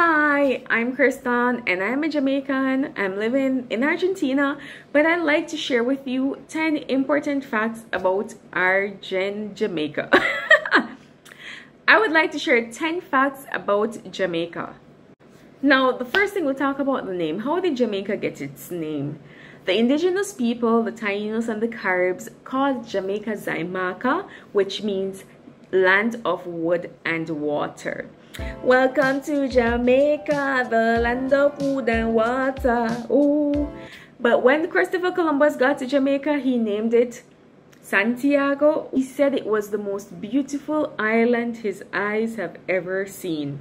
Hi, I'm Kristan and I'm a Jamaican. I'm living in Argentina, but I'd like to share with you 10 important facts about Jamaica. I would like to share 10 facts about Jamaica. Now, the first thing we'll talk about the name. How did Jamaica get its name? The indigenous people, the Tainos and the Caribs, called Jamaica Zaimaca, which means land of wood and water. Welcome to Jamaica, the land of wood and water. Ooh. But when Christopher Columbus got to Jamaica, he named it Santiago. He said it was the most beautiful island his eyes have ever seen.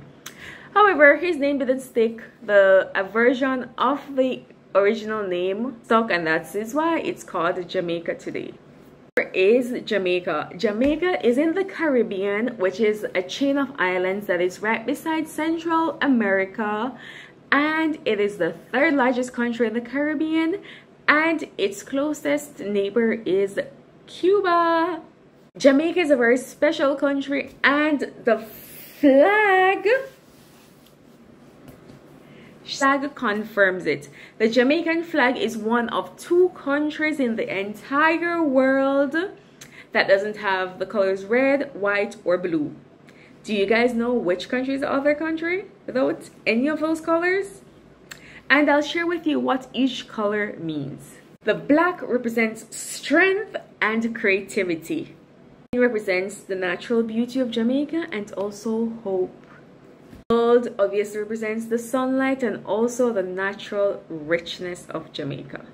However, his name didn't stick. A version of the original name stuck, and that is why it's called Jamaica today. Where is Jamaica? Jamaica is in the Caribbean, which is a chain of islands that is right beside Central America, and it is the third largest country in the Caribbean, and its closest neighbor is Cuba. Jamaica is a very special country, and the flag confirms it. The Jamaican flag is one of 2 countries in the entire world that doesn't have the colors red, white, or blue. Do you guys know which country is the other country without any of those colors? And I'll share with you what each color means. The black represents strength and creativity. It represents the natural beauty of Jamaica and also hope. Gold obviously represents the sunlight and also the natural richness of Jamaica.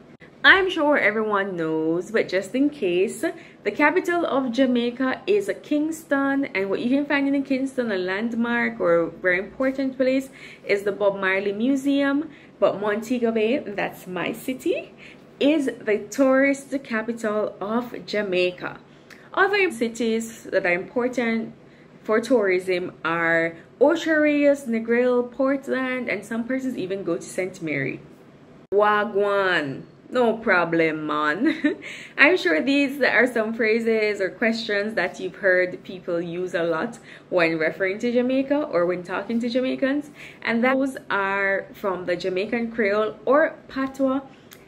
I'm sure everyone knows, but just in case, the capital of Jamaica is Kingston, and what you can find in Kingston, a landmark or a very important place, is the Bob Marley Museum. But Montego Bay, that's my city, is the tourist capital of Jamaica. Other cities that are important for tourism are Ocho Rios, Negril, Portland, and some persons even go to St. Mary. Wagwan, no problem, man. I'm sure these are some phrases or questions that you've heard people use a lot when referring to Jamaica or when talking to Jamaicans, and those are from the Jamaican Creole or Patois,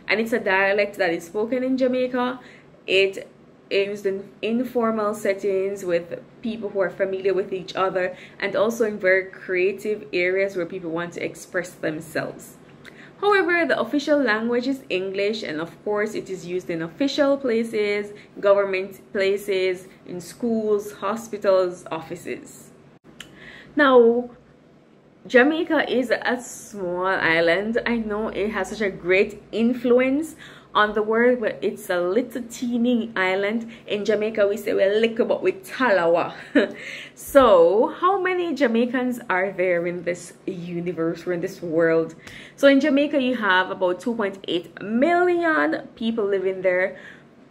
and it's a dialect that is spoken in Jamaica. It used in informal settings with people who are familiar with each other, and also in very creative areas where people want to express themselves. However, the official language is English, and of course it is used in official places, government places, in schools, hospitals, offices. Now, Jamaica is a small island. I know it has such a great influence on the world, but it's a little teeny island. In Jamaica we say we're little but we talawa. So how many Jamaicans are there in this universe or in this world? So in Jamaica you have about 2.8 million people living there,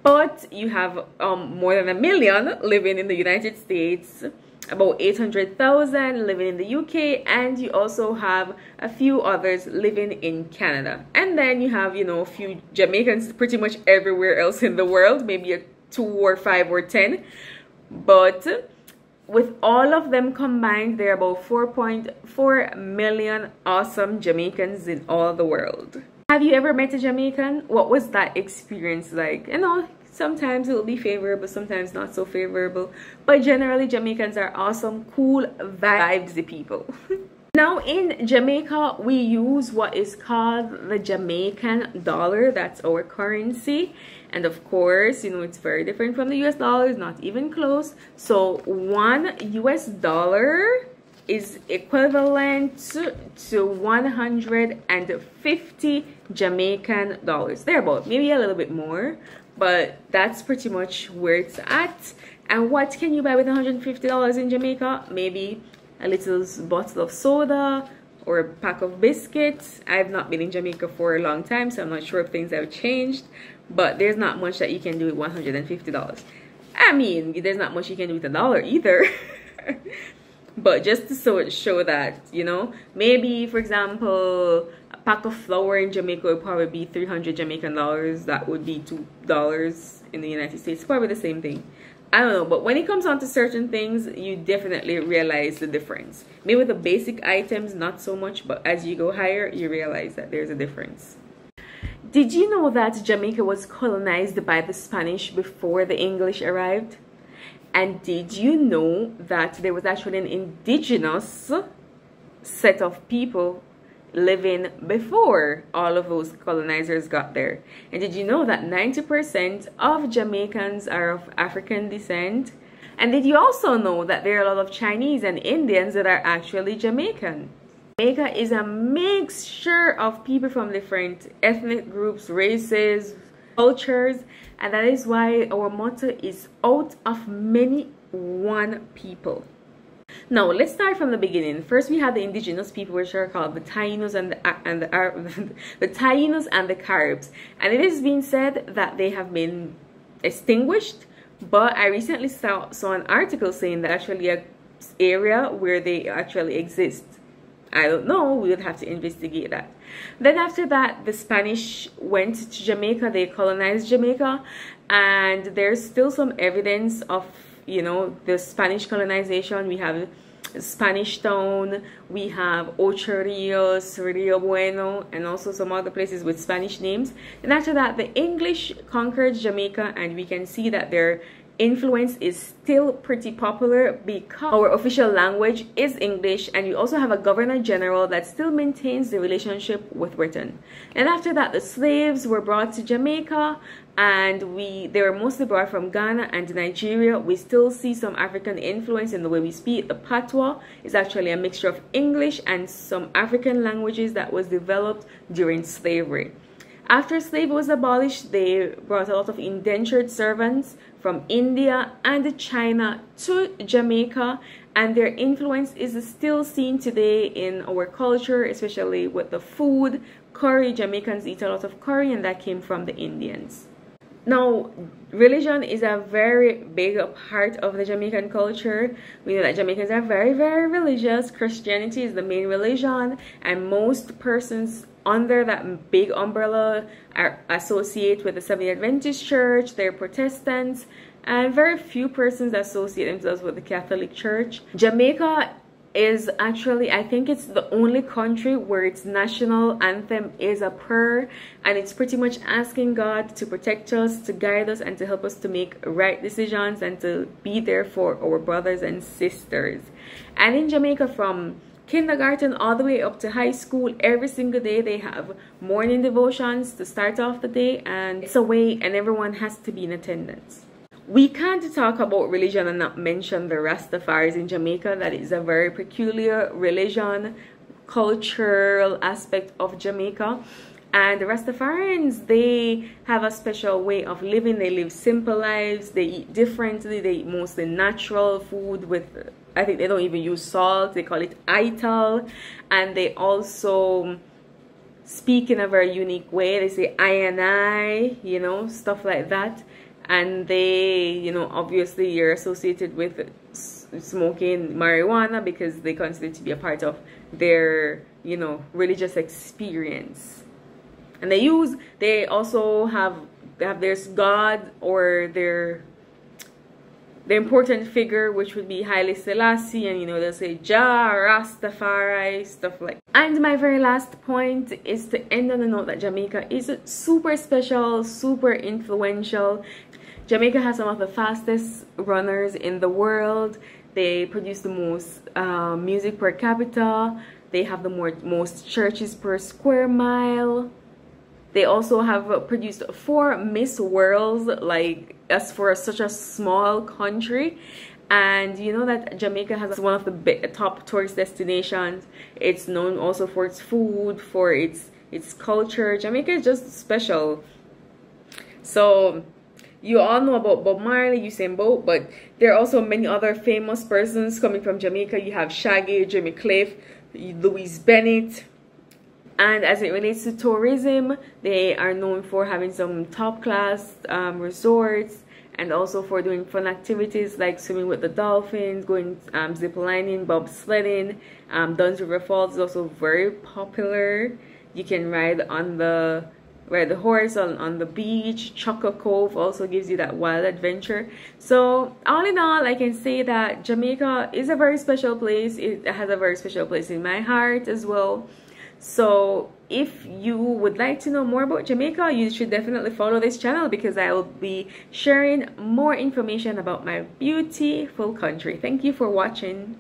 but you have more than 1 million living in the United States, about 800,000 living in the UK, and you also have a few others living in Canada. And then you have, you know, a few Jamaicans pretty much everywhere else in the world, maybe a 2 or 5 or 10. But with all of them combined, there are about 4.4 million awesome Jamaicans in all the world. Have you ever met a Jamaican? What was that experience like? You know, sometimes it will be favorable, sometimes not so favorable, but generally Jamaicans are awesome, cool, vibesy people. Now in Jamaica we use what is called the Jamaican dollar. That's our currency, and of course, you know, it's very different from the US dollar. It's not even close. So $1 US is equivalent to 150 Jamaican dollars. They're about maybe a little bit more, but that's pretty much where it's at. And what can you buy with $150 in Jamaica? Maybe a little bottle of soda or a pack of biscuits. I've not been in Jamaica for a long time, so I'm not sure if things have changed, but there's not much that you can do with $150. I mean, there's not much you can do with $1 either. But just to show that, you know, maybe for example, a pack of flour in Jamaica would probably be 300 Jamaican dollars. That would be $2 in the United States, probably the same thing. I don't know, but when it comes on to certain things, you definitely realize the difference. Maybe with the basic items, not so much, but as you go higher, you realize that there's a difference. Did you know that Jamaica was colonized by the Spanish before the English arrived? And did you know that there was actually an indigenous set of people living before all of those colonizers got there? And did you know that 90% of Jamaicans are of African descent? And did you also know that there are a lot of Chinese and Indians that are actually Jamaican? Jamaica is a mixture of people from different ethnic groups, races, cultures, and that is why our motto is out of many, one people. Now let's start from the beginning. First, we have the indigenous people, which are called the Tainos and the Tainos and the Caribs, and it has been said that they have been extinguished. But I recently saw an article saying that actually an area where they actually exist. I don't know. We would have to investigate that. Then after that, the Spanish went to Jamaica. They colonized Jamaica, and there's still some evidence of, you know, the Spanish colonization. We have Spanish Town, we have Ocho Rios, Rio Bueno, and also some other places with Spanish names. And after that, the English conquered Jamaica, and we can see that their influence is still pretty popular because our official language is English, and we also have a governor general that still maintains the relationship with Britain. And after that, the slaves were brought to Jamaica, and they were mostly brought from Ghana and Nigeria. We still see some African influence in the way we speak. The patois is actually a mixture of English and some African languages that was developed during slavery. After slavery was abolished, they brought a lot of indentured servants from India and China to Jamaica, and their influence is still seen today in our culture, especially with the food. Curry, Jamaicans eat a lot of curry, and that came from the Indians. Now, religion is a very big part of the Jamaican culture. We know that Jamaicans are very, very religious. Christianity is the main religion, and most persons under that big umbrella are associated with the Seventh-day Adventist Church. They're Protestants, and very few persons associate themselves with the Catholic Church. Jamaica is actually, I think it's the only country where its national anthem is a prayer, and it's pretty much asking God to protect us, to guide us, and to help us to make right decisions and to be there for our brothers and sisters. And in Jamaica, from kindergarten all the way up to high school, every single day they have morning devotions to start off the day, and it's a way, and everyone has to be in attendance. We can't talk about religion and not mention the Rastafaris in Jamaica. That is a very peculiar religion, cultural aspect of Jamaica. And the Rastafarians, they have a special way of living. They live simple lives. They eat differently. They eat mostly natural food with, I think they don't even use salt. They call it ital. And they also speak in a very unique way. They say I and I, you know, stuff like that. And they, you know, obviously you're associated with smoking marijuana because they consider it to be a part of their, you know, religious experience. And they also have their god or their important figure, which would be Haile Selassie, and you know, they'll say Jah, Rastafari, stuff like that. And my very last point is to end on a note that Jamaica is super special, super influential. Jamaica has some of the fastest runners in the world. They produce the most music per capita. They have the most churches per square mile. They also have produced 4 Miss Worlds, like, as for such a small country. And you know that Jamaica has one of the top tourist destinations. It's known also for its food, for its culture. Jamaica is just special. So you all know about Bob Marley, Usain Bolt, but there are also many other famous persons coming from Jamaica. You have Shaggy, Jimmy Cliff, Louise Bennett. And as it relates to tourism, they are known for having some top-class resorts, and also for doing fun activities like swimming with the dolphins, going zip lining, bobsledding. Dunn's River Falls is also very popular. You can ride on the ride the horse on the beach. Choco Cove also gives you that wild adventure. So all in all, I can say that Jamaica is a very special place. It has a very special place in my heart as well. So if you would like to know more about Jamaica, you should definitely follow this channel, because I will be sharing more information about my beautiful country. Thank you for watching.